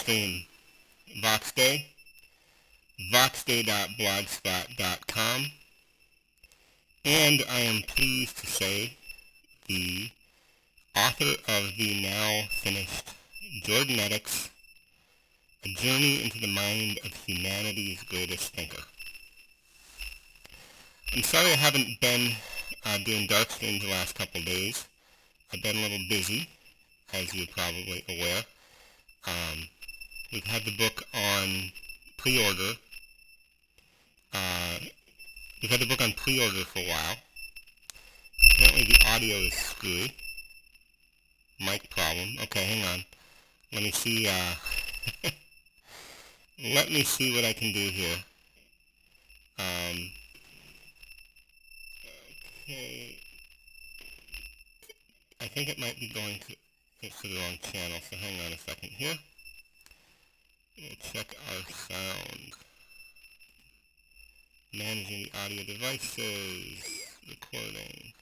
Darkstream, VoxDay, voxday.blogspot.com, and I am pleased to say the author of the now finished Jordanetics, A Journey into the Mind of Humanity's Greatest Thinker. I'm sorry I haven't been doing Darkstream the last couple of days. I've been a little busy, as you're probably aware. We've had the book on pre-order. We've had the book on pre-order for a while. Apparently the audio is screwy. Mic problem. Okay, hang on. Let me see, let me see what I can do here. Okay. I think it might be going to the wrong channel, so hang on a second here. We'll check our sound. Managing the audio devices. Recording.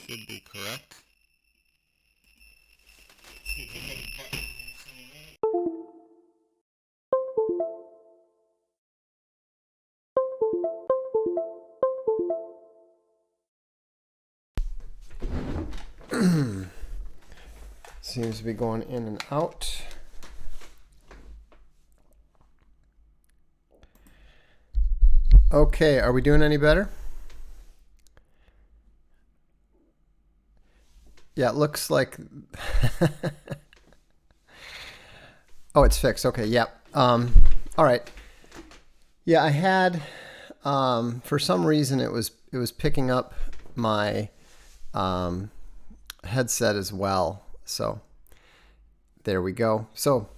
Should be correct. Seems to be going in and out. Okay, are we doing any better? Yeah, it looks like... Oh, it's fixed. Okay, yep. All right. Yeah, I had... for some reason, it was picking up my headset as well. So there we go. So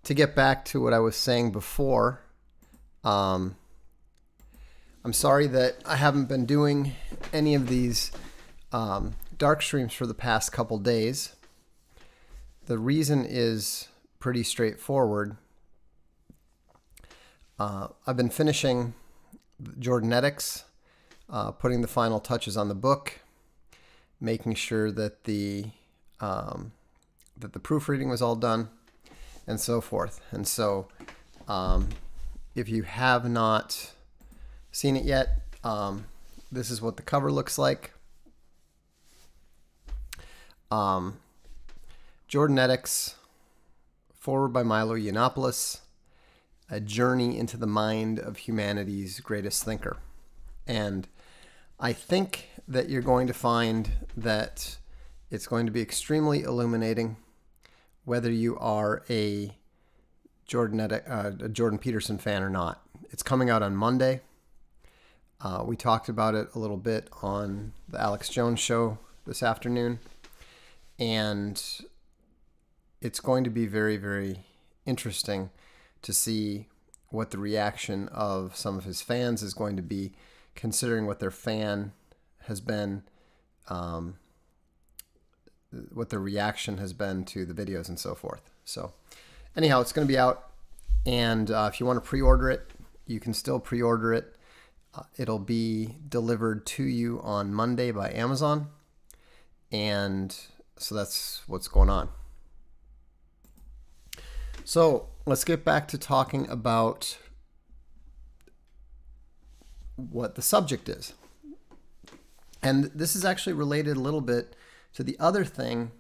to get back to what I was saying before, I'm sorry that I haven't been doing any of these dark streams for the past couple days. The reason is pretty straightforward. I've been finishing Jordanetics, putting the final touches on the book, making sure that the proofreading was all done, and so forth. And so if you have not seen it yet, this is what the cover looks like. Jordanetics, forward by Milo Yiannopoulos, A Journey into the Mind of Humanity's Greatest Thinker. And I think that you're going to find that it's going to be extremely illuminating, whether you are a Jordan Peterson fan or not. It's coming out on Monday. We talked about it a little bit on the Alex Jones show this afternoon, and it's going to be very, very interesting to see what the reaction of some of his fans is going to be, considering what their fan has been, what their reaction has been to the videos and so forth. So anyhow, it's going to be out, and if you want to pre-order it, you can still pre-order it. It'll be delivered to you on Monday by Amazon, and so that's what's going on. So let's get back to talking about what the subject is. And this is actually related a little bit to the other thing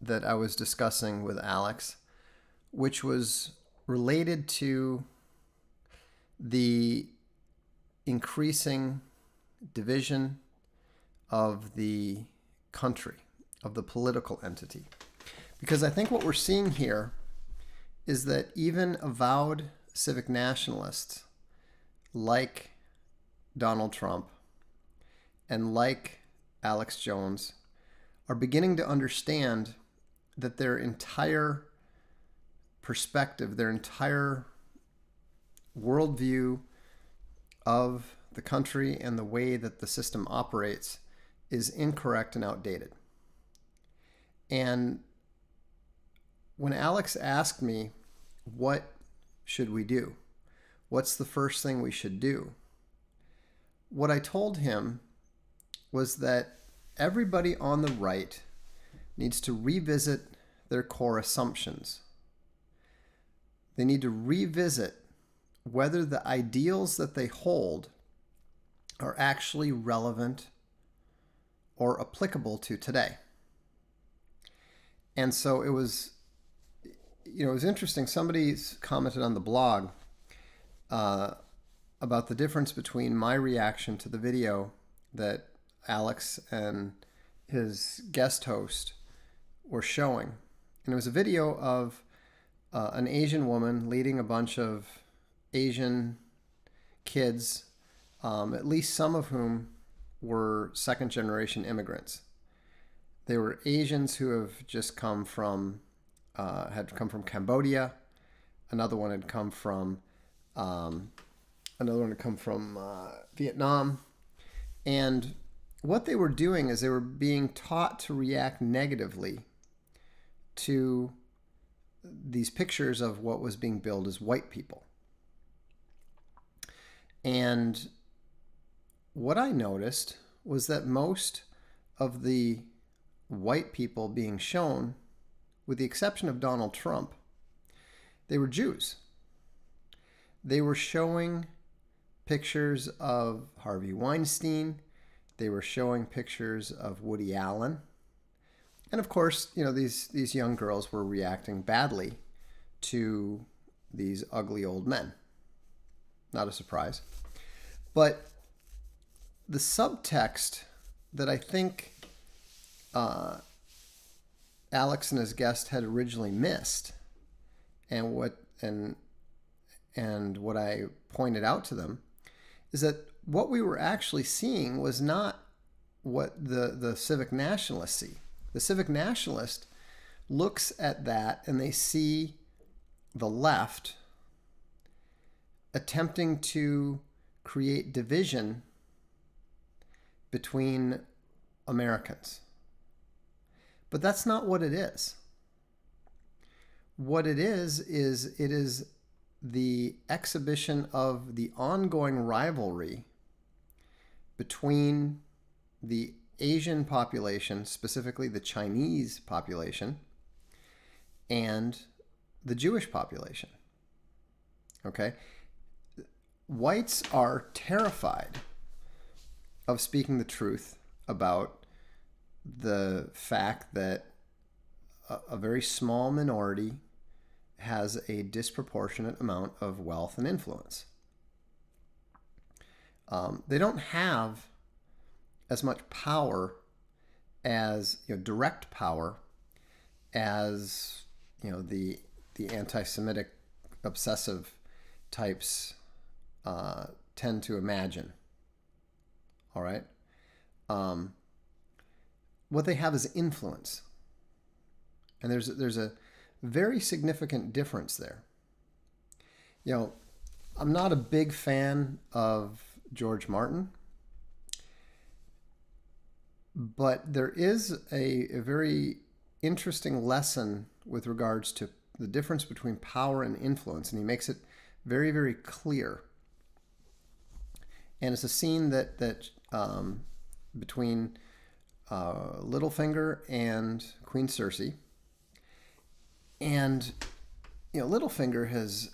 that I was discussing with Alex, which was related to the increasing division of the country, of the political entity. Because I think what we're seeing here is that even avowed civic nationalists like Donald Trump and like Alex Jones are beginning to understand that their entire perspective, their entire worldview of the country and the way that the system operates is incorrect and outdated. And when Alex asked me, what should we do? What's the first thing we should do? What I told him was that everybody on the right needs to revisit their core assumptions. They need to revisit whether the ideals that they hold are actually relevant or applicable to today. And so it was interesting. Somebody commented on the blog about the difference between my reaction to the video that Alex and his guest host were showing. And it was a video of an Asian woman leading a bunch of Asian kids, at least some of whom were second-generation immigrants. They were Asians who have just come from Cambodia. Another one had come from Vietnam. And what they were doing is they were being taught to react negatively to these pictures of what was being billed as white people. And what I noticed was that most of the white people being shown, with the exception of Donald Trump, they were Jews. They were showing pictures of Harvey Weinstein. They were showing pictures of Woody Allen. And of course, these young girls were reacting badly to these ugly old men. Not a surprise. But the subtext that I think Alex and his guest had originally missed, and what I pointed out to them, is that what we were actually seeing was not what the civic nationalists see. The civic nationalist looks at that and they see the left attempting to create division between Americans. But that's not what it is. What it is it is the exhibition of the ongoing rivalry between the Asian population, specifically the Chinese population, and the Jewish population. Okay? Whites are terrified of speaking the truth about the fact that a very small minority has a disproportionate amount of wealth and influence. They don't have as much power as direct power as the anti-Semitic obsessive types tend to imagine. All right. What they have is influence, and there's a very significant difference there. I'm not a big fan of George Martin, but there is a very interesting lesson with regards to the difference between power and influence, and he makes it very, very clear. And it's a scene that between Littlefinger and Queen Cersei. And Littlefinger has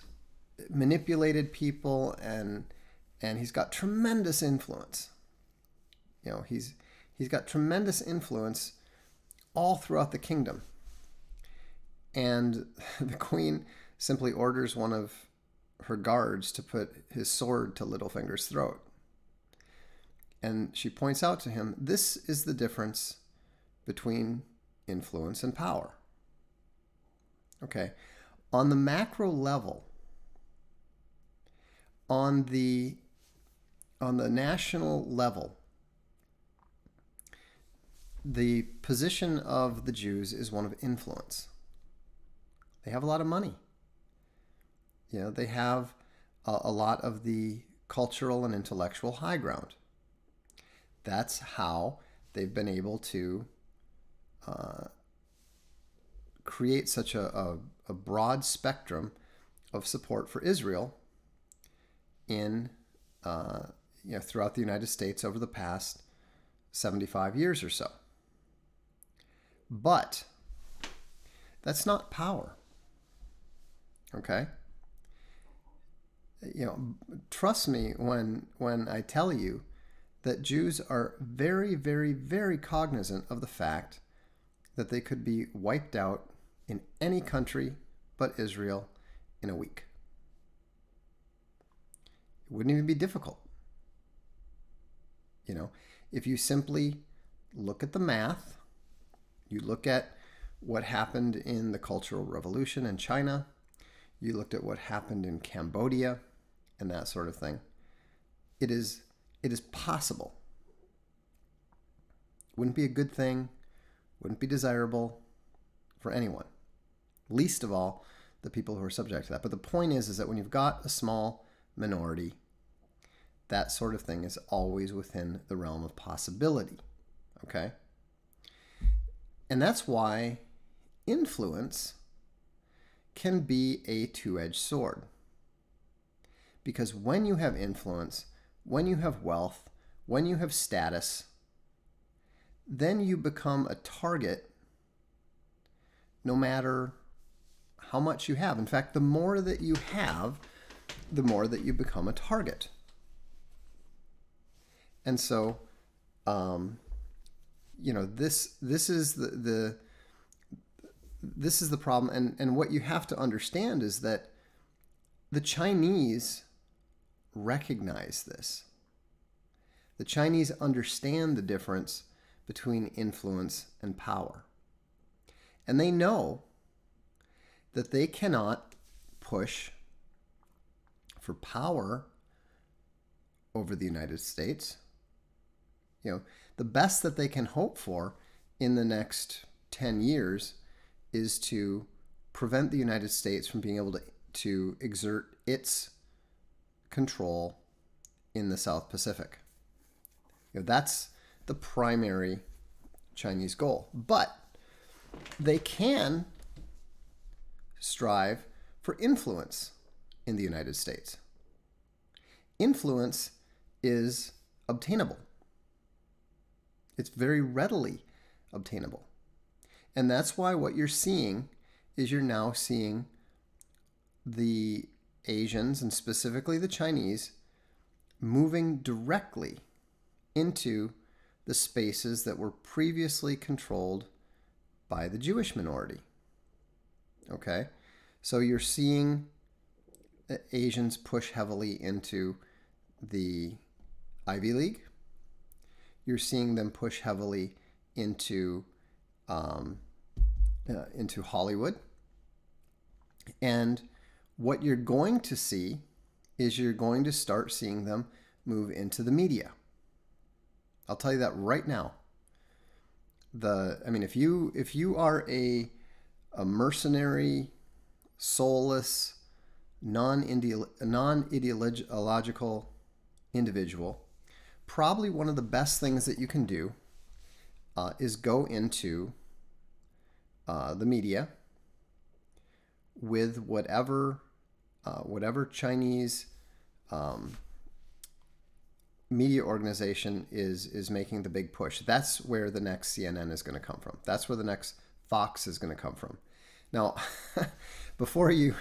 manipulated people, and he's got tremendous influence. He's got tremendous influence all throughout the kingdom. And the queen simply orders one of her guards to put his sword to Littlefinger's throat. And she points out to him, this is the difference between influence and power. Okay. On the macro level, on the national level, the position of the Jews is one of influence. They have a lot of money. They have a lot of the cultural and intellectual high ground. That's how they've been able to create such a broad spectrum of support for Israel in throughout the United States over the past 75 years or so. But that's not power. Okay? Trust me when I tell you that Jews are very, very, very cognizant of the fact that they could be wiped out in any country but Israel in a week. It wouldn't even be difficult. If you simply look at the math, you look at what happened in the Cultural Revolution in China, you looked at what happened in Cambodia and that sort of thing, it is possible. Wouldn't be a good thing, wouldn't be desirable for anyone. Least of all, the people who are subject to that. But the point is that when you've got a small minority, that sort of thing is always within the realm of possibility. Okay? And that's why influence can be a two-edged sword. Because when you have influence, when you have wealth, when you have status, then you become a target no matter how much you have. In fact, the more that you have, the more that you become a target. And so, this is this is the problem. And what you have to understand is that the Chinese recognize this. The Chinese understand the difference between influence and power. And they know that they cannot push for power over the United States. The best that they can hope for in the next 10 years is to prevent the United States from being able to exert its control in the South Pacific. That's the primary Chinese goal. But they can strive for influence in the United States. Influence is obtainable. It's very readily obtainable. And that's why what you're seeing is you're now seeing the Asians, and specifically the Chinese, moving directly into the spaces that were previously controlled by the Jewish minority. Okay? So you're seeing Asians push heavily into the Ivy League. You're seeing them push heavily into Hollywood. And what you're going to see is you're going to start seeing them move into the media. I'll tell you that right now. If you are a mercenary, soulless, non-ideological individual, probably one of the best things that you can do is go into the media with whatever Chinese media organization is making the big push. That's where the next CNN is going to come from. That's where the next Fox is going to come from. Now, before you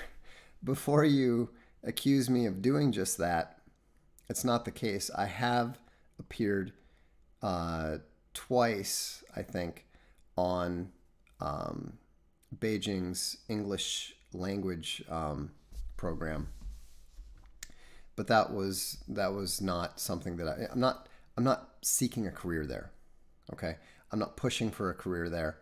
accuse me of doing just that, it's not the case. I have appeared twice, I think, on Beijing's English language program. But that was not something that I'm not seeking a career there. Okay, I'm not pushing for a career there.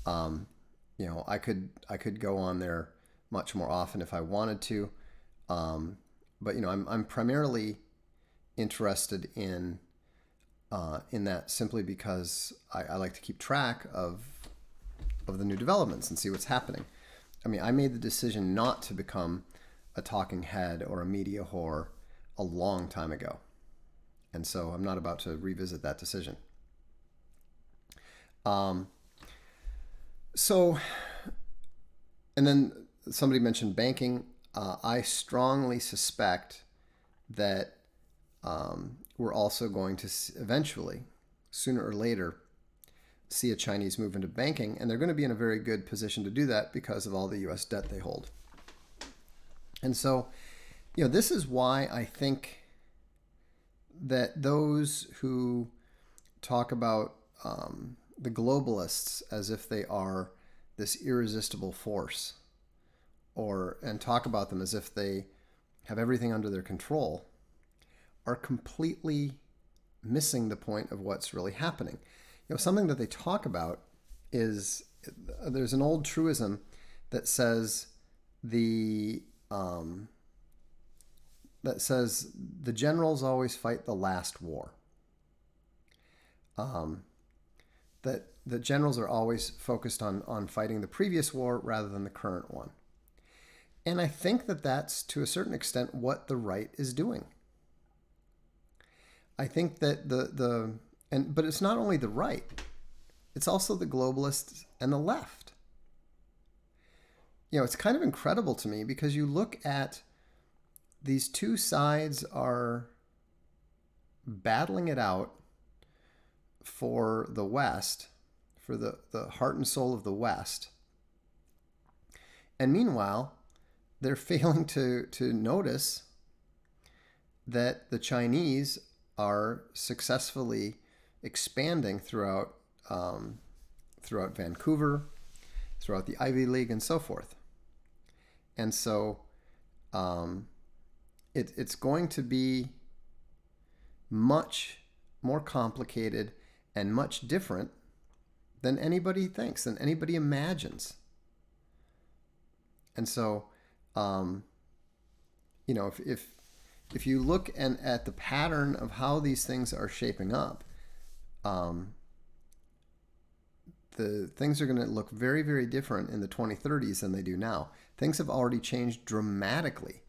I could go on there much more often if I wanted to. But I'm primarily interested in that simply because I like to keep track of the new developments and see what's happening. I made the decision not to become a talking head or a media whore a long time ago. And so I'm not about to revisit that decision. And then somebody mentioned banking. I strongly suspect that we're also going to eventually sooner or later see a Chinese move into banking, and they're going to be in a very good position to do that because of all the U.S. debt they hold. And so, this is why I think that those who talk about the globalists as if they are this irresistible force, and talk about them as if they have everything under their control, are completely missing the point of what's really happening. Something that they talk about is, there's an old truism that says the generals always fight the last war. That the generals are always focused on fighting the previous war rather than the current one. And I think that that's, to a certain extent, what the right is doing. I think that but it's not only the right, it's also the globalists and the left. It's kind of incredible to me because you look at these two sides are battling it out for the West, for the heart and soul of the West. And meanwhile, they're failing to notice that the Chinese are successfully expanding throughout Vancouver, throughout the Ivy League, and so forth. And so it's going to be much more complicated and much different than anybody thinks, than anybody imagines. And so, if you look at the pattern of how these things are shaping up, the things are going to look very, very different in the 2030s than they do now. Things have already changed dramatically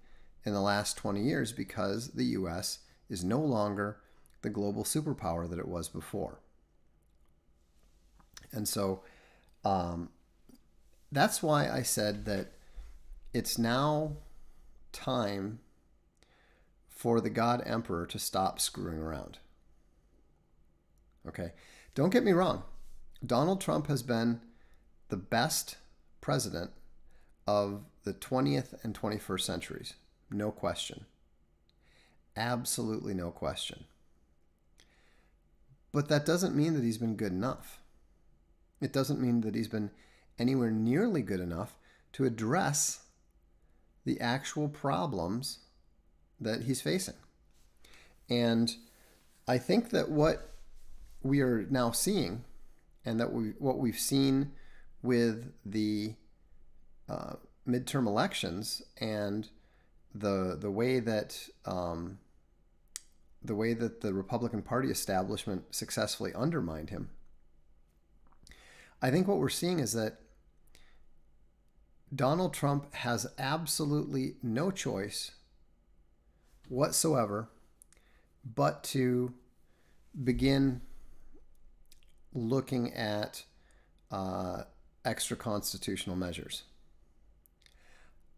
in the last 20 years because the U.S. is no longer the global superpower that it was before. And so that's why I said that it's now time for the God Emperor to stop screwing around. Okay? Don't get me wrong. Donald Trump has been the best president of the 20th and 21st centuries. No question. Absolutely no question. But that doesn't mean that he's been good enough. It doesn't mean that he's been anywhere nearly good enough to address the actual problems that he's facing. And I think that what we are now seeing, and that what we've seen with the midterm elections and the way that the Republican Party establishment successfully undermined him, I think what we're seeing is that Donald Trump has absolutely no choice whatsoever but to begin looking at extra constitutional measures.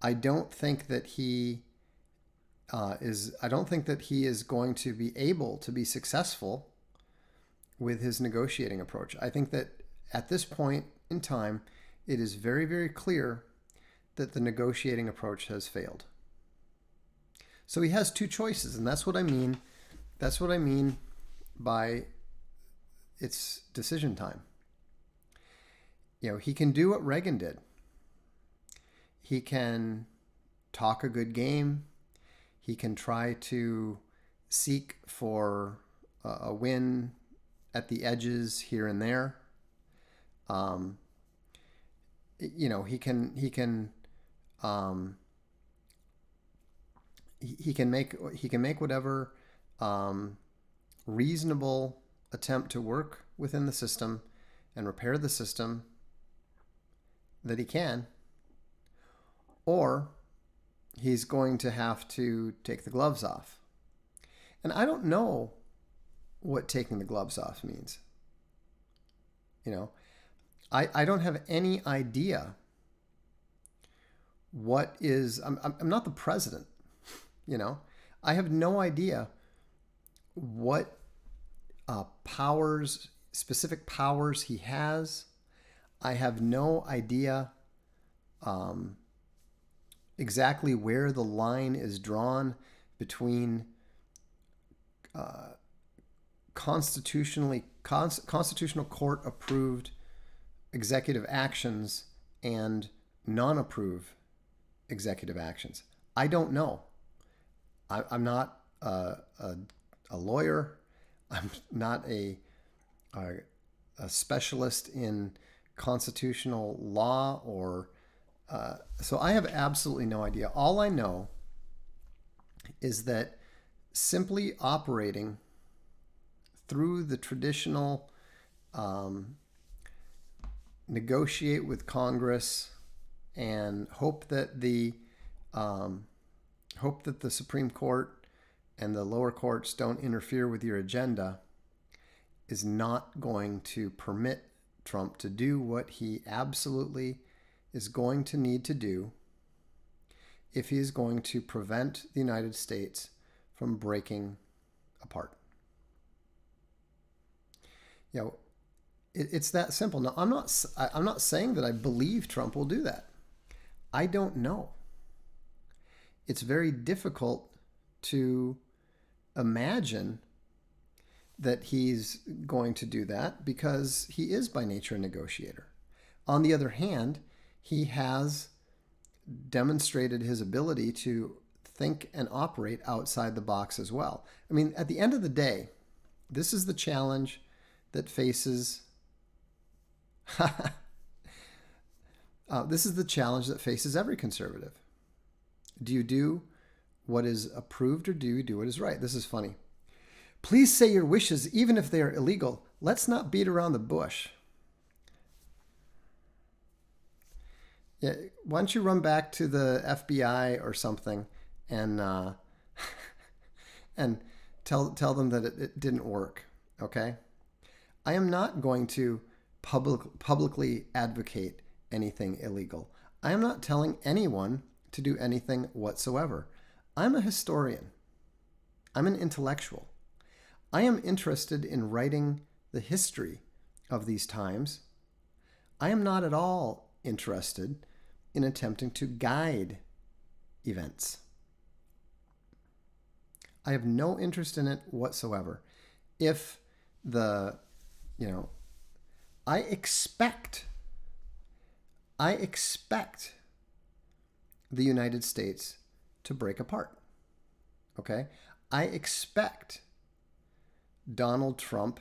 I don't think that he is going to be able to be successful with his negotiating approach. I think that at this point in time, it is very, very clear that the negotiating approach has failed. So he has two choices, and that's what I mean. That's what I mean by it's decision time. He can do what Reagan did. He can talk a good game. He can try to seek for a win at the edges here and there. He can make whatever reasonable attempt to work within the system and repair the system that he can, or he's going to have to take the gloves off. And I don't know what taking the gloves off means. I don't have any idea what is. I'm not the president. I have no idea what powers, specific powers he has. I have no idea exactly where the line is drawn between constitutional court approved executive actions and non-approved executive actions. I don't know. I'm not a lawyer. I'm not a specialist in constitutional law so I have absolutely no idea. All I know is that simply operating through the traditional negotiate with Congress and hope that the Supreme Court and the lower courts don't interfere with your agenda is not going to permit Trump to do what he absolutely is going to need to do if he is going to prevent the United States from breaking apart. It's that simple. Now, I'm not saying that I believe Trump will do that. I don't know. It's very difficult to imagine that he's going to do that because he is by nature a negotiator. On the other hand, he has demonstrated his ability to think and operate outside the box as well. I mean, at the end of the day, this is the challenge that faces every conservative. Do you do what is approved or do you do what is right? This is funny. Please say your wishes, even if they are illegal. Let's not beat around the bush. Yeah, why don't you run back to the FBI or something and and tell them that it didn't work, okay? I am not going to publicly advocate anything illegal. I am not telling anyone to do anything whatsoever. I'm a historian. I'm an intellectual. I am interested in writing the history of these times. I am not at all interested in attempting to guide events. I have no interest in it whatsoever. If I expect the United States to break apart. Okay? I expect Donald Trump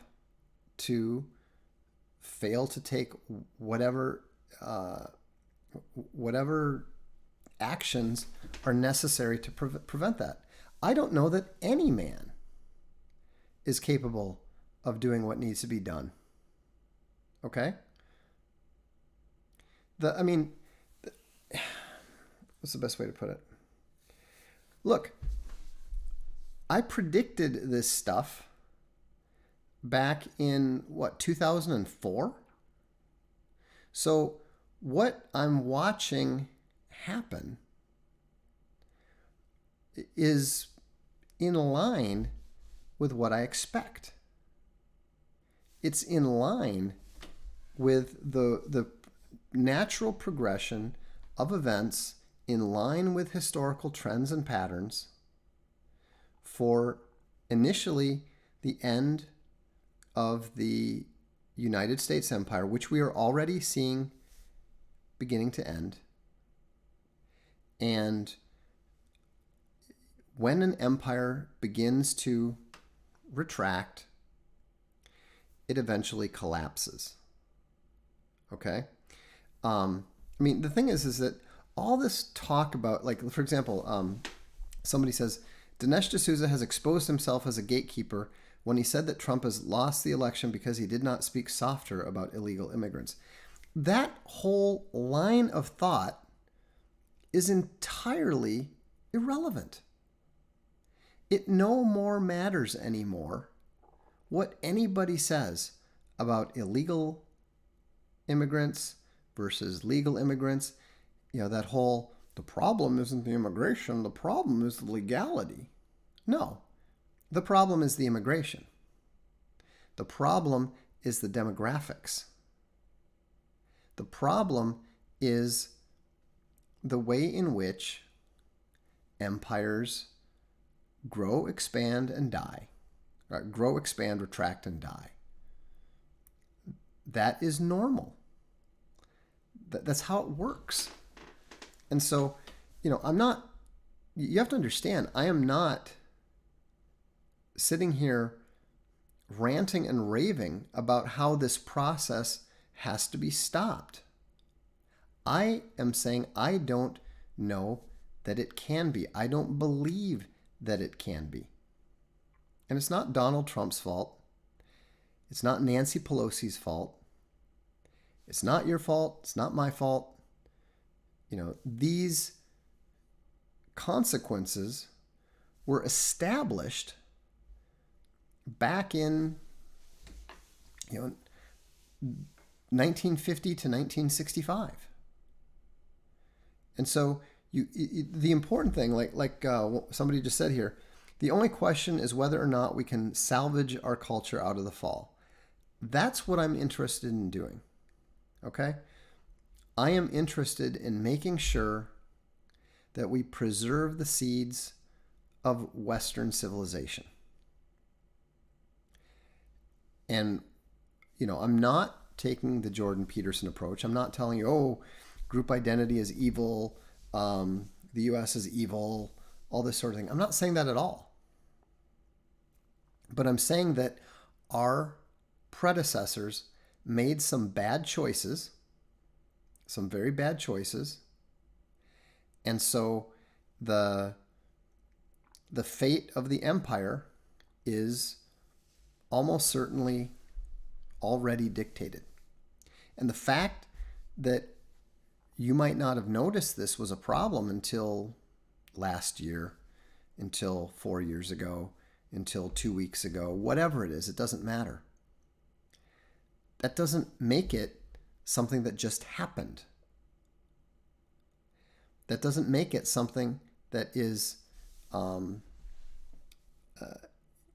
to fail to take whatever actions are necessary to prevent that. I don't know that any man is capable of doing what needs to be done. Okay? What's the best way to put it? Look, I predicted this stuff back in 2004? So what I'm watching happen is in line with what I expect. It's in line with the natural progression of events, in line with historical trends and patterns for initially the end of the United States Empire, which we are already seeing beginning to end. And when an empire begins to retract, it eventually collapses. Okay? The thing is that all this talk about, like, for example, somebody says, Dinesh D'Souza has exposed himself as a gatekeeper when he said that Trump has lost the election because he did not speak softer about illegal immigrants. That whole line of thought is entirely irrelevant. It no more matters anymore what anybody says about illegal immigrants versus legal immigrants. That whole, the problem isn't the immigration, the problem is the legality. No, the problem is the immigration. The problem is the demographics. The problem is the way in which empires grow, expand, and die. Right? Grow, expand, retract, and die. That is normal. That's how it works. And so, you have to understand, I am not sitting here ranting and raving about how this process has to be stopped. I am saying I don't know that it can be. I don't believe that it can be. And it's not Donald Trump's fault. It's not Nancy Pelosi's fault. It's not your fault. It's not my fault. These consequences were established back in 1950 to 1965. And so the important thing, like somebody just said here, the only question is whether or not we can salvage our culture out of the fall. That's what I'm interested in doing. Okay? I am interested in making sure that we preserve the seeds of Western civilization. And, I'm not taking the Jordan Peterson approach. I'm not telling you, group identity is evil, the U.S. is evil, all this sort of thing. I'm not saying that at all. But I'm saying that our predecessors made some bad choices, some very bad choices. And so the fate of the empire is almost certainly already dictated. And the fact that you might not have noticed this was a problem until last year, until 4 years ago, until 2 weeks ago, whatever it is, it doesn't matter. That doesn't make it something that just happened. That doesn't make it something that is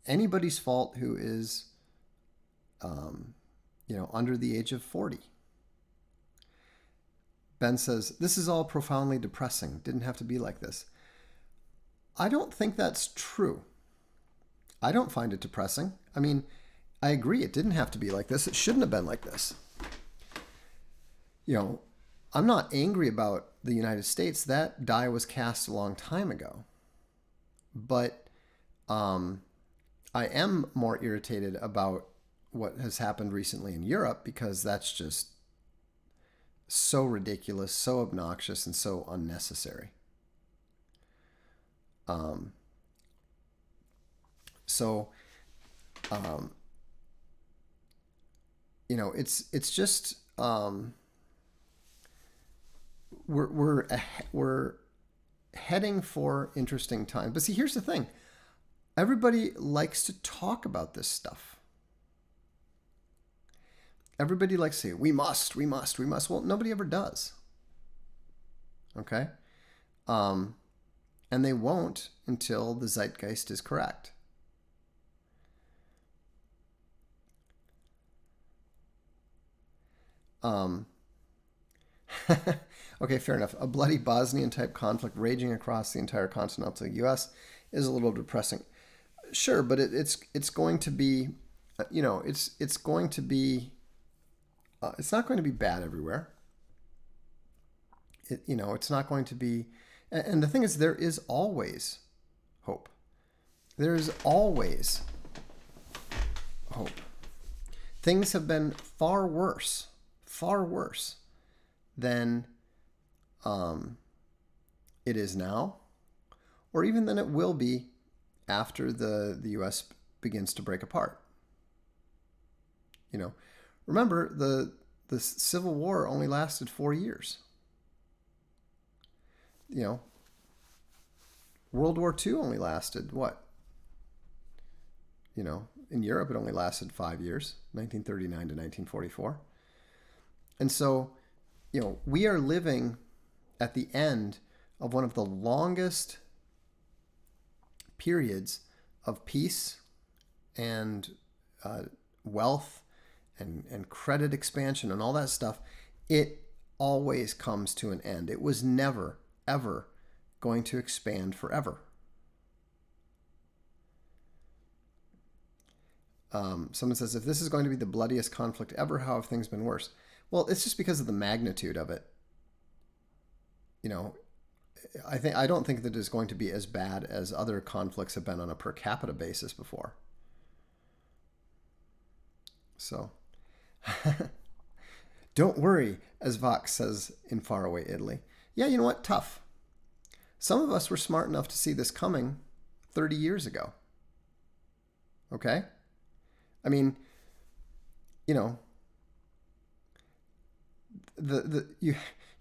anybody's fault who is, under the age of 40. Ben says, this is all profoundly depressing. Didn't have to be like this. I don't think that's true. I don't find it depressing. I mean, I agree, it didn't have to be like this. It shouldn't have been like this. I'm not angry about the United States. That die was cast a long time ago. But I am more irritated about what has happened recently in Europe, because that's just so ridiculous, so obnoxious, and so unnecessary. It's just we're heading for interesting times. But see, here's the thing: everybody likes to talk about this stuff. Everybody likes to say, we must. Well, nobody ever does. Okay? And they won't until the zeitgeist is correct. Okay, fair enough. A bloody Bosnian-type conflict raging across the entire continental U.S. is a little depressing. Sure, but it's going to be, it's going to be. It's not going to be bad everywhere. It's not going to be. And the thing is, there is always hope. There is always hope. Things have been far worse than it is now, or even than it will be after the U.S. begins to break apart. Remember, the Civil War only lasted 4 years. World War II only lasted what? In Europe, it only lasted 5 years, 1939 to 1944. And so, we are living at the end of one of the longest periods of peace and wealth and credit expansion and all that stuff, it always comes to an end. It was never, ever going to expand forever. Someone says, if this is going to be the bloodiest conflict ever, how have things been worse? Well, it's just because of the magnitude of it. You know, I don't think that it's going to be as bad as other conflicts have been on a per capita basis before. So, don't worry, as Vox says in faraway Italy. Yeah, you know what? Tough. Some of us were smart enough to see this coming 30 years ago. Okay? I mean, you know, you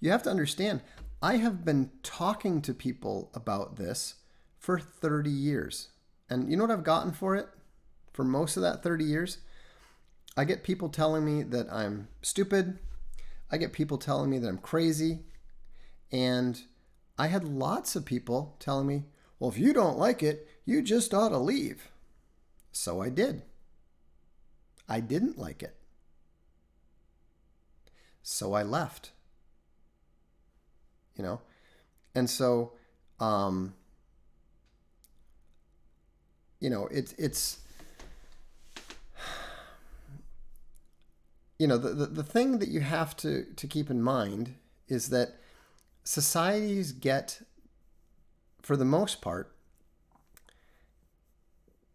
have to understand, I have been talking to people about this for 30 years. And you know what I've gotten for it? For most of that 30 years? I get people telling me that I'm stupid. I get people telling me that I'm crazy. And I had lots of people telling me, well, if you don't like it, you just ought to leave. So I did. I didn't like it. So I left. You know? And so, you know, it's you know, the thing that you have to keep in mind is that societies get, for the most part,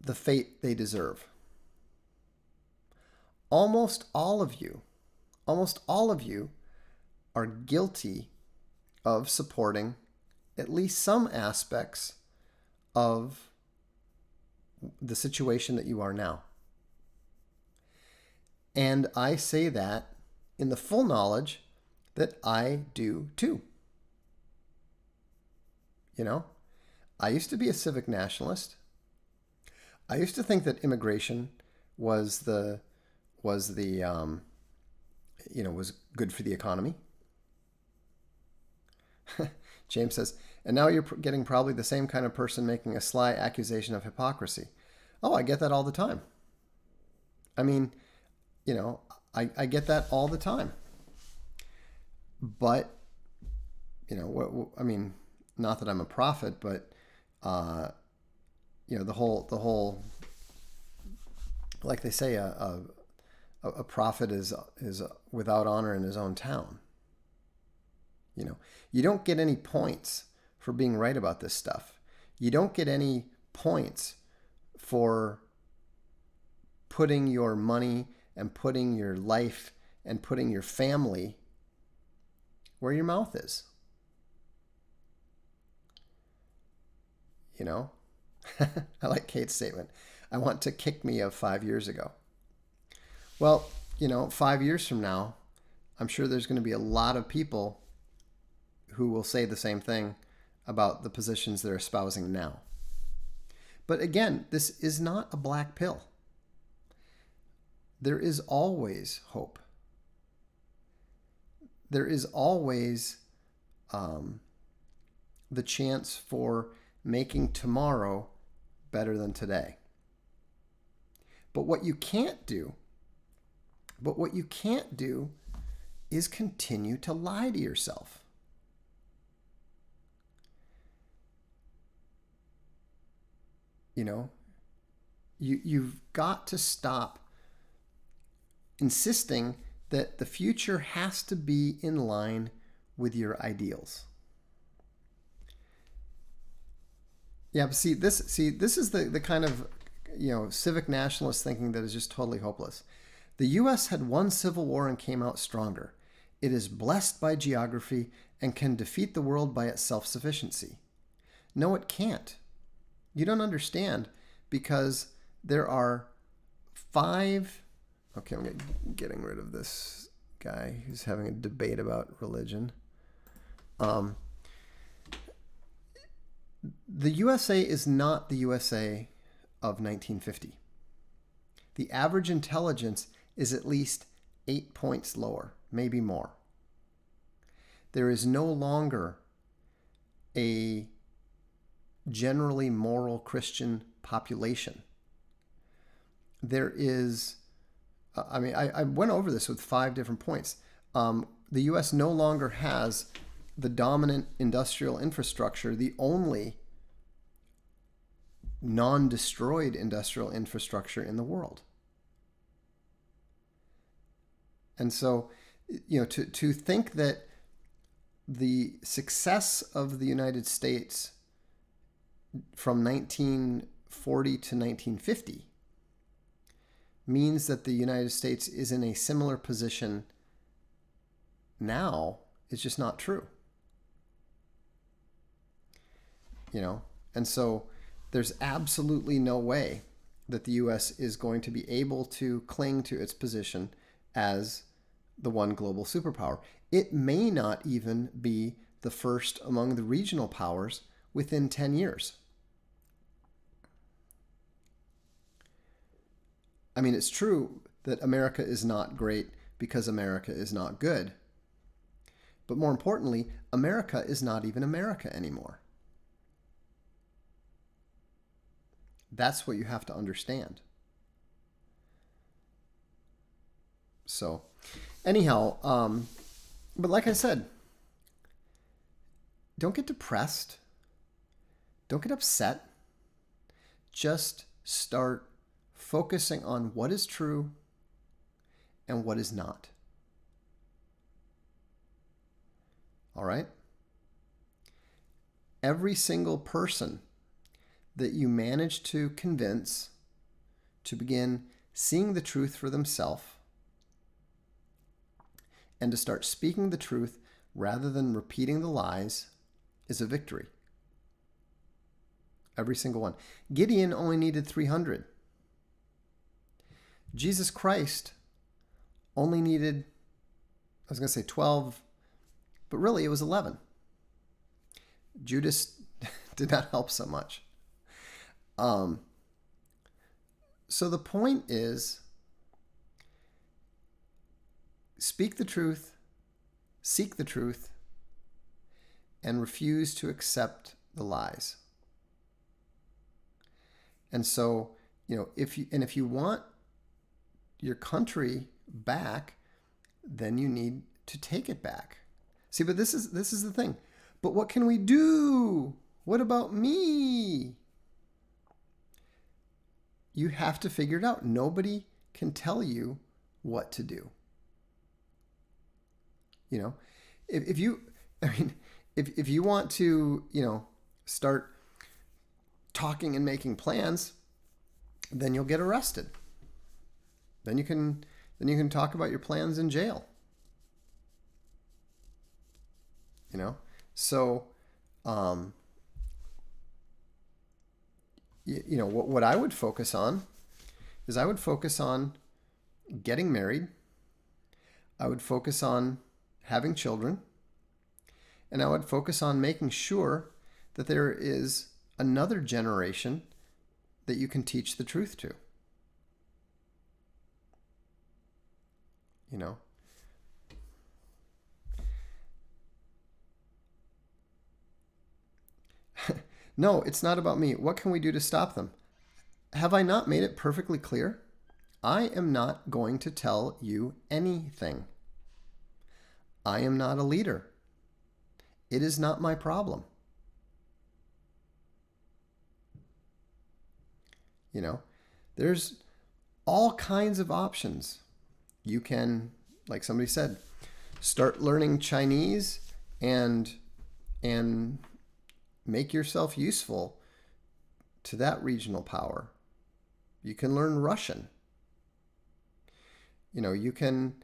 the fate they deserve. Almost all of you are guilty of supporting at least some aspects of the situation that you are now. And I say that in the full knowledge that I do too. You know, I used to be a civic nationalist. I used to think that immigration was was good for the economy. James says, and now you're getting probably the same kind of person making a sly accusation of hypocrisy. Oh, I get that all the time. I mean, you know, I get that all the time. But, you know, I mean, not that I'm a prophet, but, you know, the whole, like they say, a prophet is without honor in his own town. You know, you don't get any points for being right about this stuff. You don't get any points for putting your money and putting your life and putting your family where your mouth is. You know, I like Kate's statement. I want to kick me of 5 years ago. Well, you know, 5 years from now, I'm sure there's going to be a lot of people who will say the same thing about the positions they're espousing now. But again, this is not a black pill. There is always hope. There is always the chance for making tomorrow better than today. But what you can't do is continue to lie to yourself. You know, you've got to stop insisting that the future has to be in line with your ideals. Yeah, but this is the kind of, you know, civic nationalist thinking that is just totally hopeless. The U.S. had won civil war and came out stronger. It is blessed by geography and can defeat the world by its self-sufficiency. No, it can't. You don't understand, because there are 5... Okay, I'm getting rid of this guy who's having a debate about religion. The USA is not the USA of 1950. The average intelligence is at least 8 points lower, maybe more. There is no longer a generally moral Christian population. There is I went over this with 5 different points. The U.S. no longer has the dominant industrial infrastructure, the only non-destroyed industrial infrastructure in the world. And so, to think that the success of the United States from 1940 to 1950 means that the United States is in a similar position now is just not true. And so there's absolutely no way that the U.S. is going to be able to cling to its position as the one global superpower. It may not even be the first among the regional powers within 10 years. I mean, it's true that America is not great because America is not good. But more importantly, America is not even America anymore. That's what you have to understand. So, anyhow, but like I said, don't get depressed. Don't get upset. Just start focusing on what is true and what is not. All right? Every single person that you manage to convince to begin seeing the truth for themselves and to start speaking the truth rather than repeating the lies is a victory. Every single one. Gideon only needed 300. Jesus Christ only needed, 12, but really it was 11. Judas did not help so much. So the point is, speak the truth, seek the truth, and refuse to accept the lies. And so, if you want your country back, then you need to take it back. See, but this is the thing. But what can we do? What about me? You have to figure it out. Nobody can tell you what to do. If you want to, start talking and making plans, then you'll get arrested. Then you can talk about your plans in jail. So, what I would focus on is I would focus on getting married. I would focus on having children. And I would focus on making sure that there is another generation that you can teach the truth to. No, it's not about me. What can we do to stop them? Have I not made it perfectly clear? I am not going to tell you anything. I am not a leader. It is not my problem. There's all kinds of options. You can, like somebody said, start learning Chinese and make yourself useful to that regional power. You can learn Russian. You can,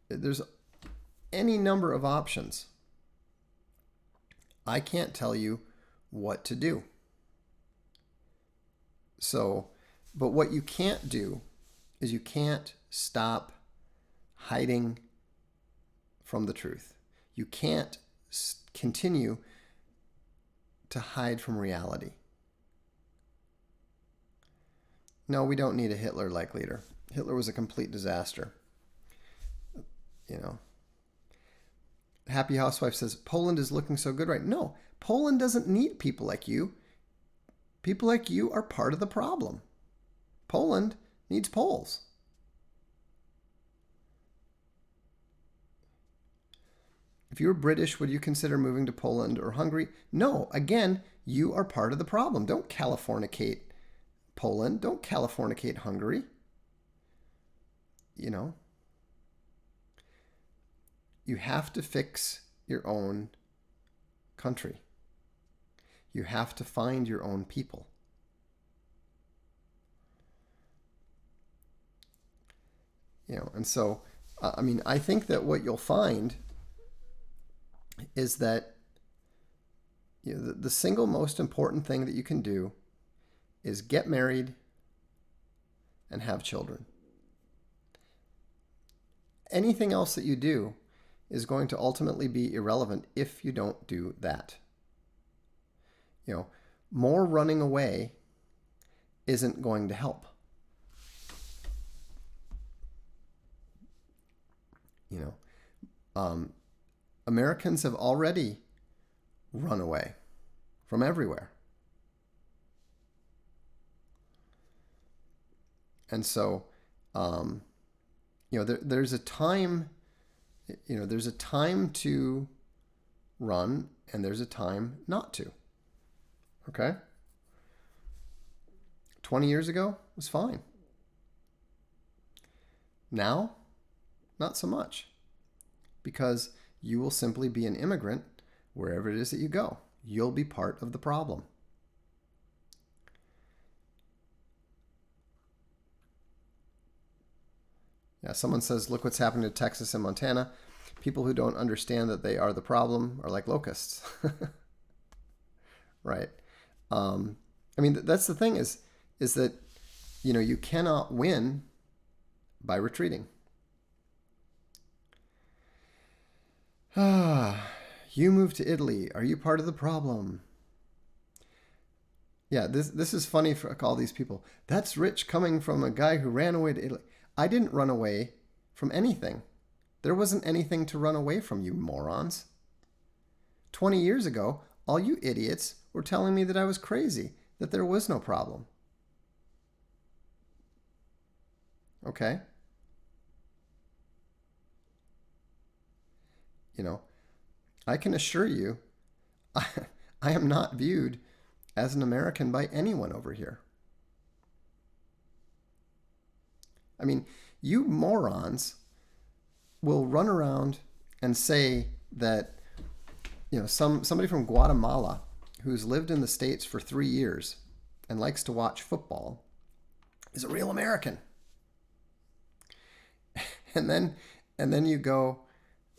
there's any number of options. I can't tell you what to do. So, but what you can't do is you can't stop hiding from the truth. You can't continue to hide from reality. No, we don't need a Hitler-like leader. Hitler was a complete disaster. Happy Housewife says, Poland is looking so good right now. No, Poland doesn't need people like you. People like you are part of the problem. Poland needs Poles. If you were British, would you consider moving to Poland or Hungary? No. Again, you are part of the problem. Don't Californicate Poland. Don't Californicate Hungary. You know, you have to fix your own country. You have to find your own people. You know, and so, I mean, I think that what you'll find is that the single most important thing that you can do is get married and have children. Anything else that you do is going to ultimately be irrelevant if you don't do that. You know, more running away isn't going to help. You know, Americans have already run away from everywhere. And so, there's a time, there's a time to run and there's a time not to. Okay? 20 years ago was fine. Now, not so much. Because you will simply be an immigrant wherever it is that you go. You'll be part of the problem. Yeah, someone says, look what's happening to Texas and Montana. People who don't understand that they are the problem are like locusts. Right. I mean, that's the thing is that, you cannot win by retreating. You moved to Italy. Are you part of the problem? Yeah, this is funny for all these people. That's rich coming from a guy who ran away to Italy. I didn't run away from anything. There wasn't anything to run away from, you morons. 20 years ago, all you idiots were telling me that I was crazy, that there was no problem. Okay? I can assure you, I am not viewed as an American by anyone over here. I mean, you morons will run around and say that, somebody from Guatemala who's lived in the States for 3 years and likes to watch football is a real American. And then you go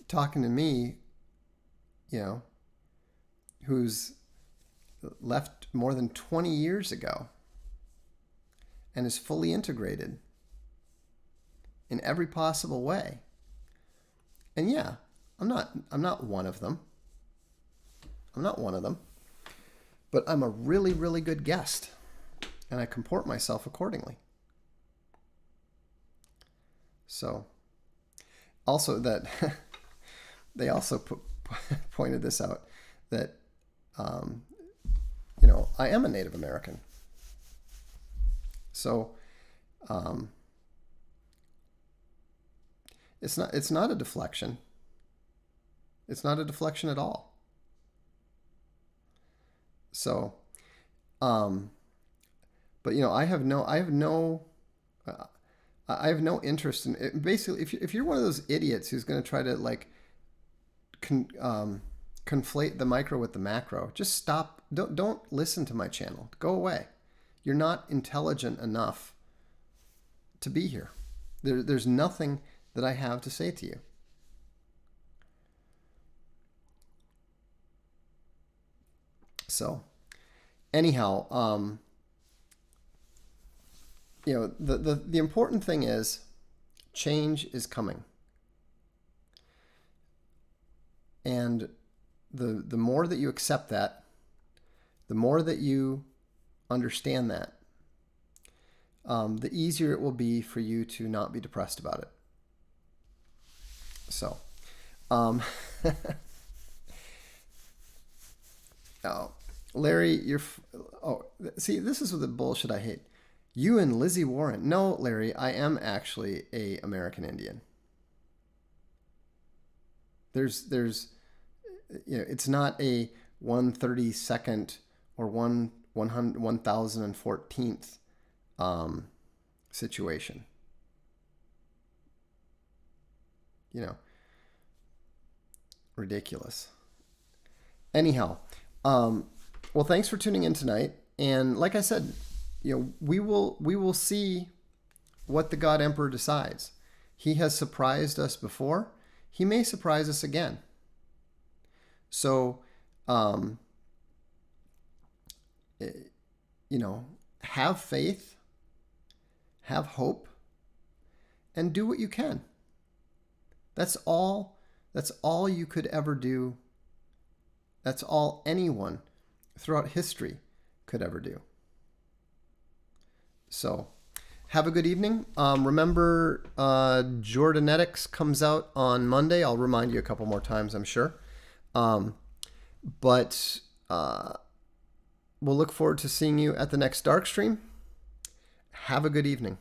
talking to me, who's left more than 20 years ago and is fully integrated in every possible way. And yeah, I'm not one of them. I'm not one of them. But I'm a really, really good guest, and I comport myself accordingly. So, also that they also pointed this out, that I am a Native American. So it's not a deflection. It's not a deflection at all. So, but I have no interest in it. Basically, if you're one of those idiots who's going to try to conflate the micro with the macro, just stop. Don't listen to my channel. Go away. You're not intelligent enough to be here. There's nothing that I have to say to you. So, anyhow, the important thing is change is coming. And the more that you accept that, the more that you understand that, the easier it will be for you to not be depressed about it. So, Larry, see, this is the bullshit I hate. You and Lizzie Warren. No, Larry, I am actually a American Indian. It's not a 1/32nd or 1014th situation. Ridiculous. Anyhow, well, thanks for tuning in tonight. And like I said, we will see what the God Emperor decides. He has surprised us before. He may surprise us again. So, have faith, have hope, and do what you can. That's all you could ever do. That's all anyone throughout history could ever do. So, have a good evening. Remember, Jordanetics comes out on Monday. I'll remind you a couple more times, I'm sure. But we'll look forward to seeing you at the next Darkstream. Have a good evening.